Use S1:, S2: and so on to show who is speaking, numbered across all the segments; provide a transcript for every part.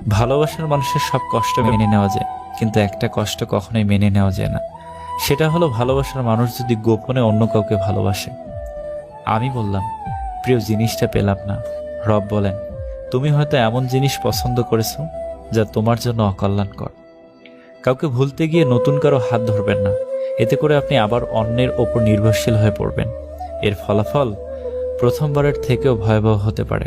S1: ভালোবাসার মানুষের সব কষ্ট মেনে নেওয়া যায়, কিন্তু একটা কষ্ট কখনোই মেনে নেওয়া যায় না। সেটা হলো ভালোবাসার মানুষ যদি গোপনে অন্য কাউকে ভালোবাসে। আমি বললাম, প্রিয় জিনিসটা পেলাম না। রব বলেন, তুমি হয়তো এমন জিনিস পছন্দ করেছো যা তোমার জন্য অকল্যাণকর। কাউকে ভুলতে গিয়ে নতুন কারো হাত ধরবেন না, এতে করে আপনি আবার অন্যের ওপর নির্ভরশীল হয়ে পড়বেন। এর ফলাফল প্রথমবারের থেকেও ভয়াবহ হতে পারে।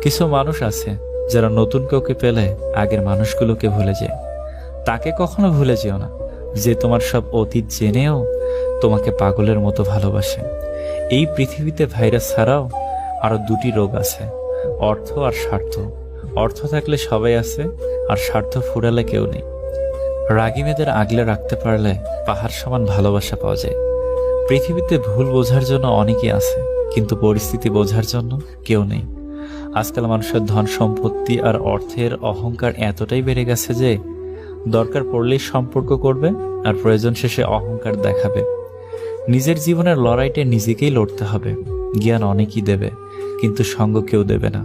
S1: কিছু মানুষ আছে যারা নতুন কাউকে পেলে আগের মানুষগুলোকে ভুলে যায়। তাকে কখনো ভুলে যেও না, যে তোমার সব অতীত জেনেও তোমাকে পাগলের মতো ভালোবাসে। এই পৃথিবীতে ভাইরাস ছাড়াও আরো দুটি রোগ আছে, অর্থ আর স্বার্থ। অর্থ থাকলে সবাই আছে, আর স্বার্থ ফুরালে কেউ নেই। রাগী মেয়েদের আগলে রাখতে পারলে পাহাড় সমান ভালোবাসা পাওয়া যায়। পৃথিবীতে ভুল বোঝার জন্য অনেকেই আছে, কিন্তু পরিস্থিতি বোঝার জন্য কেউ নেই। আজকাল মানুষের ধন সম্পত্তি আর অর্থের অহংকার এতটাই বেড়ে গেছে যে দরকার পড়লেই সম্পর্ক করবে আর প্রয়োজন শেষে অহংকার দেখাবে। নিজের জীবনের লড়াইটা নিজেকেই লড়তে হবে। জ্ঞান অনেকেই দেবে, কিন্তু সঙ্গ কেউ দেবে না।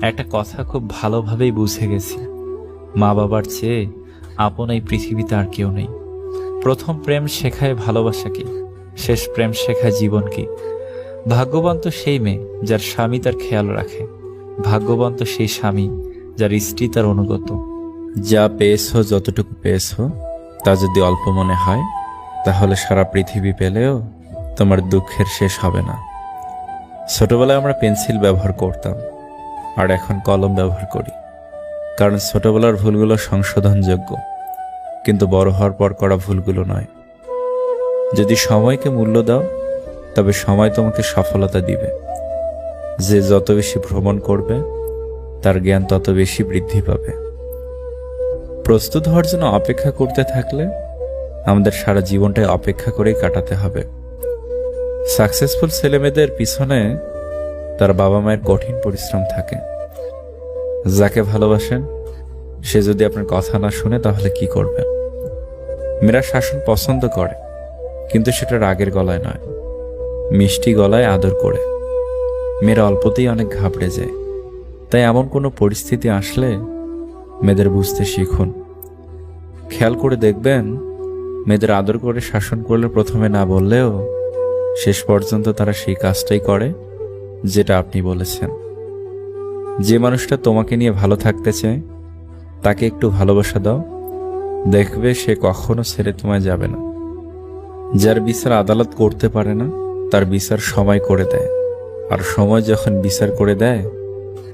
S1: একটা কথা খুব ভালোভাবেই বুঝে গেছি, মা বাবার চেয়ে আপন এই পৃথিবীতে আর কেউ নেই। প্রথম প্রেম শেখায় ভালোবাসা কি, শেষ প্রেম শেখায় জীবন কি। ভাগ্যবান তো সেই মেয়ে যার স্বামী তার খেয়াল রাখে। ভাগ্যবান তো সেই স্বামী যার স্ত্রী তার অনুগত।
S2: যা পেয়েছো, যতটুকু পেয়েছো, তা যদি অল্প মনে হয়, তাহলে সারা পৃথিবী পেলেও তোমার দুঃখের শেষ হবে না। ছোটবেলায় আমরা পেন্সিল ব্যবহার করতাম, আর এখন কলম ব্যবহার করি, কারণ ছোটবেলার ভুলগুলো সংশোধনযোগ্য, কিন্তু বড় হওয়ার পর করা ভুলগুলো নয়। যদি সময়কে মূল্য দাও, তবে সময় তোমাকে সফলতা দিবে। যে যত বেশি ভ্রমণ করবে, তার জ্ঞান তত বেশি বৃদ্ধি পাবে। প্রস্তুত হওয়ার জন্য অপেক্ষা করতে থাকলে আমাদের সারা জীবনটাই অপেক্ষা করেই কাটাতে হবে। সাকসেসফুল ছেলেমেয়েদের পিছনে তার বাবা মায়ের কঠিন পরিশ্রম থাকে। যাকে ভালোবাসেন সে যদি আপনার কথা না শুনে, তাহলে কি করবে? মেয়েরা শাসন পছন্দ করে, কিন্তু সেটা রাগের গলায় নয়, মিষ্টি গলায় আদর করে। মেয়েরা অল্পতেই অনেক ঘাবড়ে যায়। তাই এমন কোনো পরিস্থিতি আসলে মেয়েদের বুঝতে শিখুন। খেয়াল করে দেখবেন, মেয়েদের আদর করে শাসন করলে প্রথমে না বললেও শেষ পর্যন্ত তারা সেই কাজটাই করে যেটা আপনি বলেছেন। যে মানুষটা তোমাকে নিয়ে ভালো থাকতে চায়, তাকে একটু ভালোবাসা দাও, দেখবে সে কখনো ছেড়ে তোমায় যাবে না। যার বিচার আদালত করতে পারে না, তার বিচার সময় করে দেয়, আর সময় যখন বিচার করে দেয়,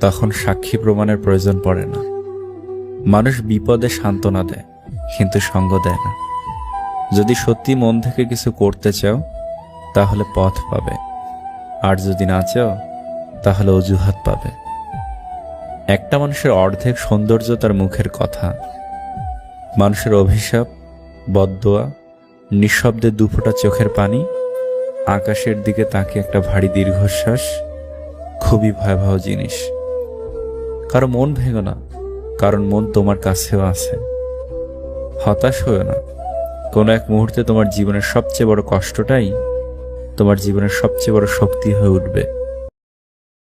S2: তখন সাক্ষী প্রমাণের প্রয়োজন পড়ে না। মানুষ বিপদে সান্ত্বনা দেয়, কিন্তু সঙ্গ দেয় না। যদি সত্যি মন থেকে কিছু করতে চাও, তাহলে পথ পাবে, আর যদি না চাও, তাহলে অজুহাত পাবে। একটা মানুষের অর্ধেক সৌন্দর্য তার মুখের কথা। মানুষের অভিশাপ, বদদোয়া, নিঃশব্দে দুফোঁটা চোখের পানি, আকাশের দিকে তাকিয়ে একটা ভারী দীর্ঘশ্বাস খুবই ভয়াবহ জিনিস। কারো মন ভেঙো না, কারণ মন তোমার কাছেও আছে। হতাশ হয়েও না, কোনো এক মুহূর্তে তোমার জীবনের সবচেয়ে বড় কষ্টটাই তোমার জীবনের সবচেয়ে বড় শক্তি হয়ে উঠবে।